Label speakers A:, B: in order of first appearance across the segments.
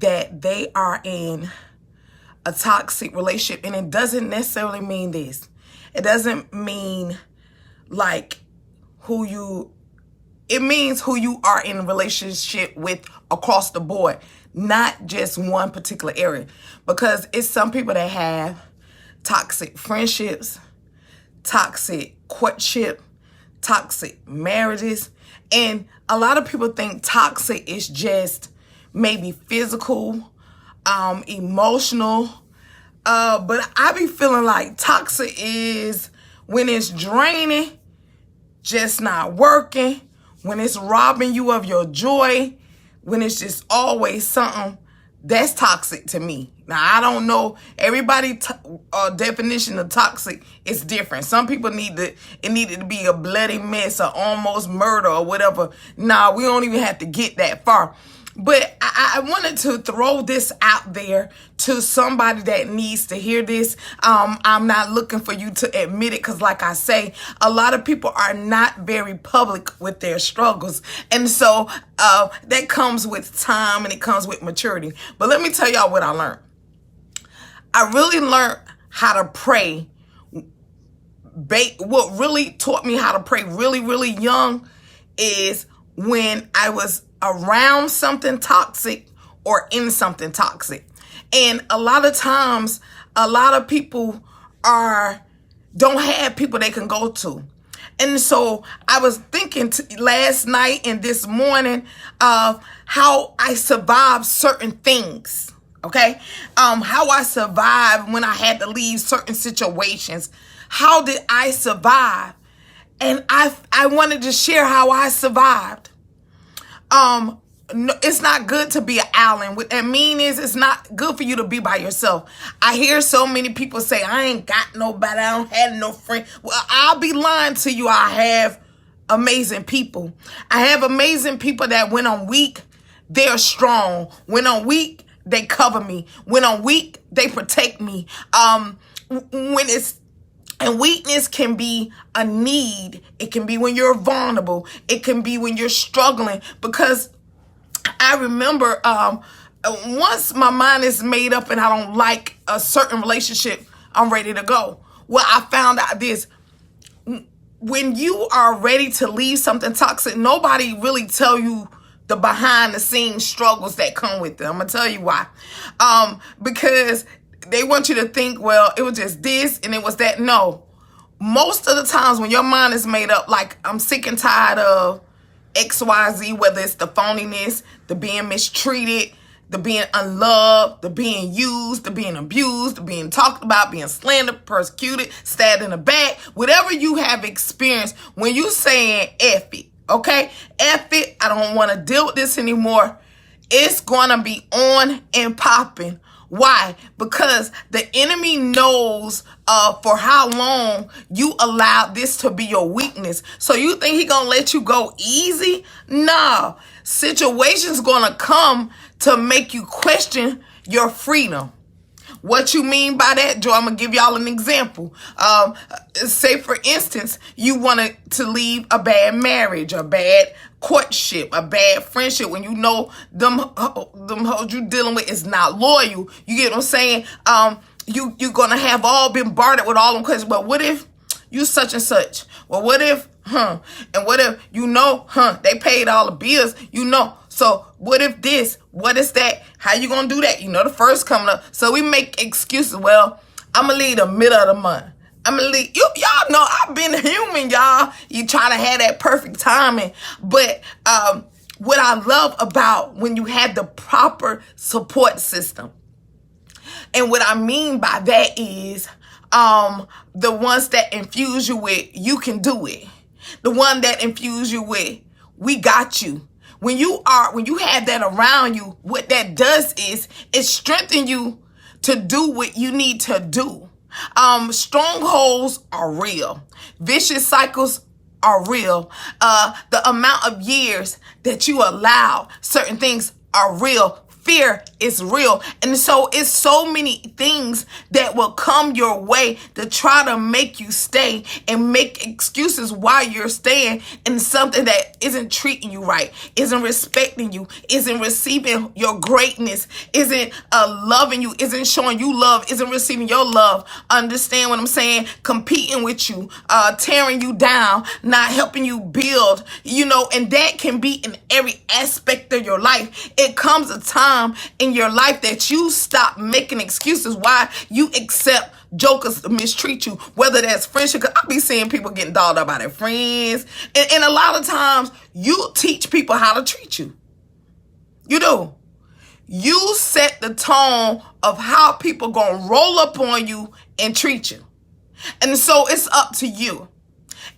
A: that they are in a toxic relationship. And it doesn't necessarily mean this. It doesn't mean like it means who you are in a relationship with across the board, not just one particular area. Because it's some people that have toxic friendships, toxic courtship, toxic marriages. And a lot of people think toxic is just maybe physical, emotional. But I be feeling like toxic is when it's draining, just not working, when it's robbing you of your joy, when it's just always something. That's toxic to me. Now, I don't know. Everybody's definition of toxic is different. Some people needed to be a bloody mess or almost murder or whatever. Nah, we don't even have to get that far. But I wanted to throw this out there to somebody that needs to hear this. I'm not looking for you to admit it because, like I say, a lot of people are not very public with their struggles. And so that comes with time and it comes with maturity. But let me tell y'all what I learned. I really learned how to pray. What really taught me how to pray really, really young is when I was around something toxic or in something toxic. And a lot of times, a lot of people don't have people they can go to. And so I was thinking last night and this morning of how I survived certain things. Okay. How I survived when I had to leave certain situations. How did I survive? And I wanted to share how I survived. No, it's not good to be an island. What that mean is it's not good for you to be by yourself. I hear so many people say, I ain't got nobody. I don't have no friend. Well, I'll be lying to you. I have amazing people. I have amazing people that when I'm weak, they're strong. When I'm weak, they cover me. When I'm weak, they protect me. And weakness can be a need. It can be when you're vulnerable. It can be when you're struggling. Because I remember once my mind is made up and I don't like a certain relationship, I'm ready to go. Well, I found out this. When you are ready to leave something toxic, nobody really tell you the behind the scenes struggles that come with it. I'm going to tell you why. Because they want you to think, well, it was just this and it was that. No. Most of the times when your mind is made up, like I'm sick and tired of XYZ, whether it's the phoniness, the being mistreated, the being unloved, the being used, the being abused, the being talked about, being slandered, persecuted, stabbed in the back, whatever you have experienced, when you saying F it, okay? F it, I don't want to deal with this anymore. It's going to be on and popping. Why? Because the enemy knows for how long you allowed this to be your weakness. So you think he gonna let you go easy? No. Situations gonna come to make you question your freedom. What you mean by that, Joe? I'm gonna give y'all an example. Say for instance, you wanted to leave a bad marriage, a bad courtship, a bad friendship, when you know them hoes you dealing with is not loyal. You get what I'm saying? You're gonna have all been bombarded with all them questions. Well, what if you such and such? Well, what if, and what if, they paid all the bills, So what if this? What is that? How you gonna do that? The first coming up. So we make excuses. Well, I'm gonna leave the middle of the month. I'm gonna leave. Y'all know I've been human, y'all. You try to have that perfect timing. But what I love about when you have the proper support system, and what I mean by that is the ones that infuse you with, you can do it. The one that infuse you with, we got you. When you have that around you, what that does is it strengthens you to do what you need to do. Strongholds are real. Vicious cycles are real. The amount of years that you allow certain things are real. fear is real. And so it's so many things that will come your way to try to make you stay and make excuses why you're staying in something that isn't treating you right, isn't respecting you, isn't receiving your greatness, isn't loving you, isn't showing you love, isn't receiving your love. Understand what I'm saying? Competing with you, tearing you down, not helping you build, and that can be in every aspect of your life. It comes a time in your life that you stop making excuses why you accept jokers to mistreat you, whether that's friendship, because I be seeing people getting dogged up by their friends, and a lot of times you teach people how to treat you. You do. You set the tone of how people gonna roll up on you and treat you. And so it's up to you.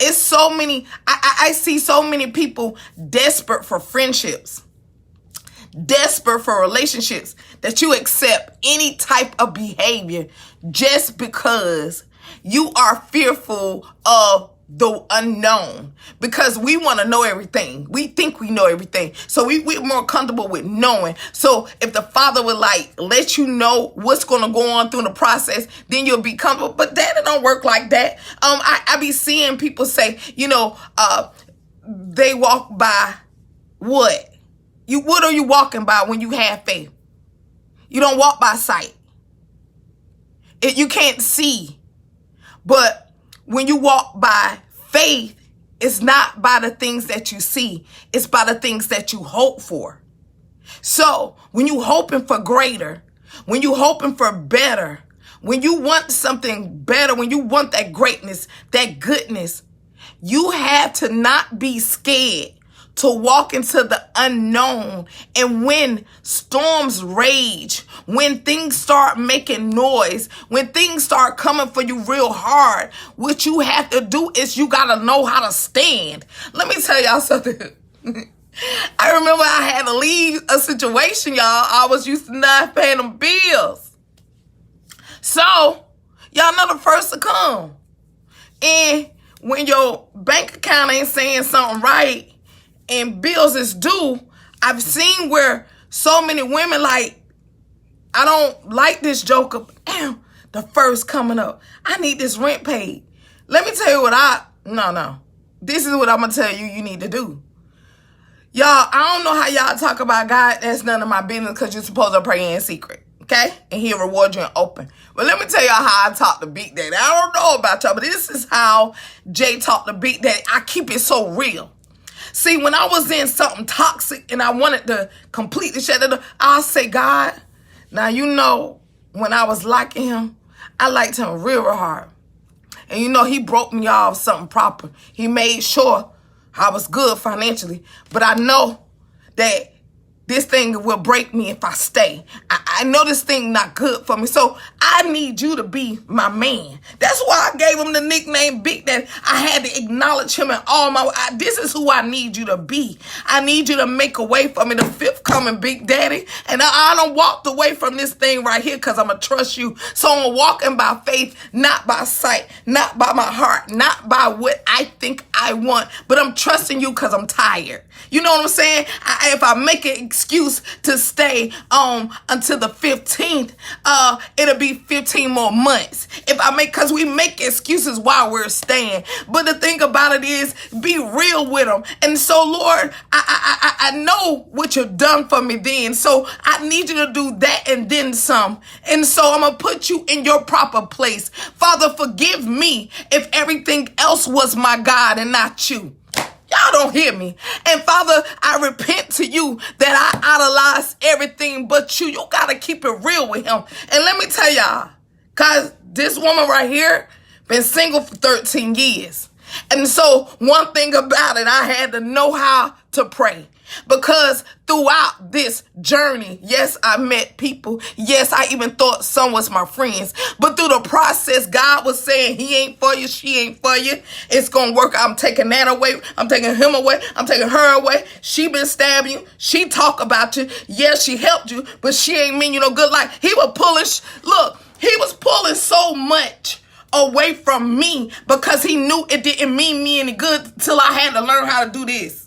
A: It's so many, I see so many people desperate for friendships, desperate for relationships, that you accept any type of behavior just because you are fearful of the unknown, because we want to know everything. We think we know everything. So we're more comfortable with knowing. So if the Father would let you know what's going to go on through the process, then you'll be comfortable. But that it don't work like that. I be seeing people say, they walk by what? What are you walking by when you have faith? You don't walk by sight. You can't see. But when you walk by faith, it's not by the things that you see. It's by the things that you hope for. So when you hoping for greater, when you hoping for better, when you want something better, when you want that greatness, that goodness, you have to not be scared to walk into the unknown. And when storms rage, when things start making noise, when things start coming for you real hard, what you have to do is you got to know how to stand. Let me tell y'all something. I remember I had to leave a situation, y'all. I was used to not paying them bills. So, y'all know the first to come. And when your bank account ain't saying something right, and bills is due, I've seen where so many women I don't like this joker, but damn, the first coming up. I need this rent paid. Let me tell you what no. This is what I'm going to tell you need to do. Y'all, I don't know how y'all talk about God. That's none of my business, because you're supposed to pray in secret, okay? And he'll reward you in open. But let me tell y'all how I talk to Big Daddy. I don't know about y'all, but this is how Jay talked to Big Daddy. I keep it so real. See, when I was in something toxic and I wanted to completely shut it up, I'll say, God, now when I was liking him, I liked him real hard. And he broke me off something proper. He made sure I was good financially. But I know that this thing will break me if I stay. I know this thing not good for me. So I need you to be my man. That's why I gave him the nickname Big Daddy. I had to acknowledge him in all this is who I need you to be. I need you to make a way for me, the fifth coming Big Daddy. And I done walked away from this thing right here because I'm going to trust you. So I'm walking by faith, not by sight, not by my heart, not by what I think I want. But I'm trusting you because I'm tired. You know what I'm saying? If I make an excuse to stay until the 15th, it'll be 15 more months. Because we make excuses while we're staying. But the thing about it is, be real with them. And so, Lord, I know what you've done for me then. So I need you to do that and then some. And so I'm going to put you in your proper place. Father, forgive me if everything else was my God and not you. Y'all don't hear me. And Father, I repent to you that I idolize everything but you. You got to keep it real with him. And let me tell y'all, because this woman right here been single for 13 years. And so one thing about it, I had to know how to pray. Because throughout this journey, yes, I met people. Yes, I even thought some was my friends. But through the process, God was saying, he ain't for you, she ain't for you. It's going to work. I'm taking that away. I'm taking him away. I'm taking her away. She been stabbing you. She talk about you. Yes, she helped you, but she ain't mean you no good life. He was pulling so much away from me because he knew it didn't mean me any good till I had to learn how to do this.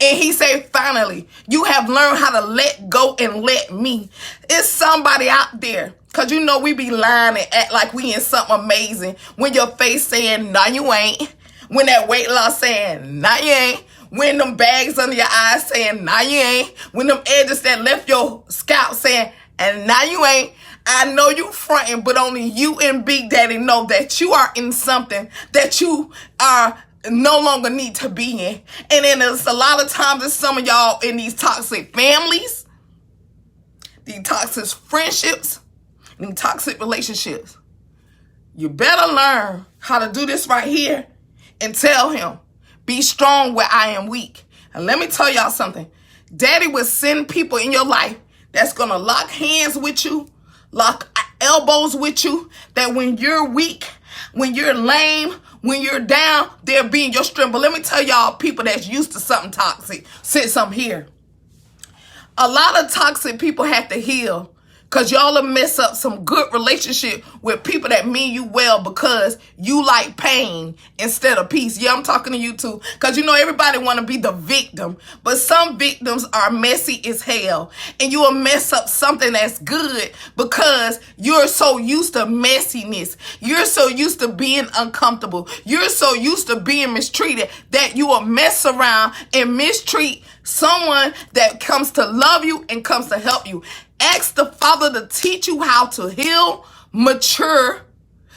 A: And he said, finally, you have learned how to let go and let me. It's somebody out there. Because you know we be lying and act like we in something amazing. When your face saying, no, you ain't. When that weight loss saying, no, you ain't. When them bags under your eyes saying, no, you ain't. When them edges that left your scalp saying, and now you ain't. I know you fronting, but only you and Big Daddy know that you are in something that you are no longer need to be in. And then there's a lot of times there's some of y'all in these toxic families, these toxic friendships, and these toxic relationships. You better learn how to do this right here and tell him, be strong where I am weak. And let me tell y'all something. Daddy will send people in your life that's going to lock hands with you, lock elbows with you, that when you're weak, when you're lame, when you're down, they're being your strength. But let me tell y'all, people that's used to something toxic, sit some here. A lot of toxic people have to heal because y'all will mess up some good relationship with people that mean you well because you like pain instead of peace. Yeah, I'm talking to you too. Because you know everybody want to be the victim. But some victims are messy as hell. And you will mess up something that's good because you're so used to messiness. You're so used to being uncomfortable. You're so used to being mistreated that you will mess around and mistreat someone that comes to love you and comes to help you. Ask the Father to teach you how to heal, mature,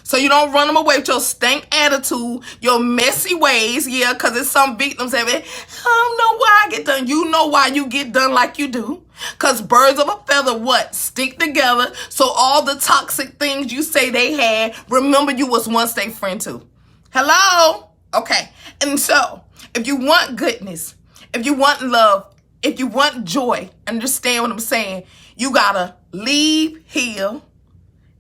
A: so you don't run them away with your stank attitude, your messy ways. Yeah, because there's some victims that I don't know why I get done. You know why you get done like you do. Because birds of a feather, what? Stick together. So all the toxic things you say they had, remember you was once their friend too. Hello? Okay. And so, if you want goodness, if you want love, if you want joy, understand what I'm saying, you gotta leave, heal,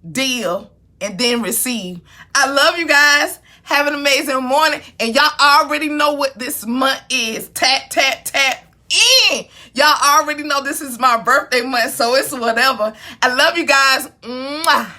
A: deal, and then receive. I love you guys. Have an amazing morning. And y'all already know what this month is. Tap, tap, tap in. Y'all already know this is my birthday month, so it's whatever. I love you guys. Mwah.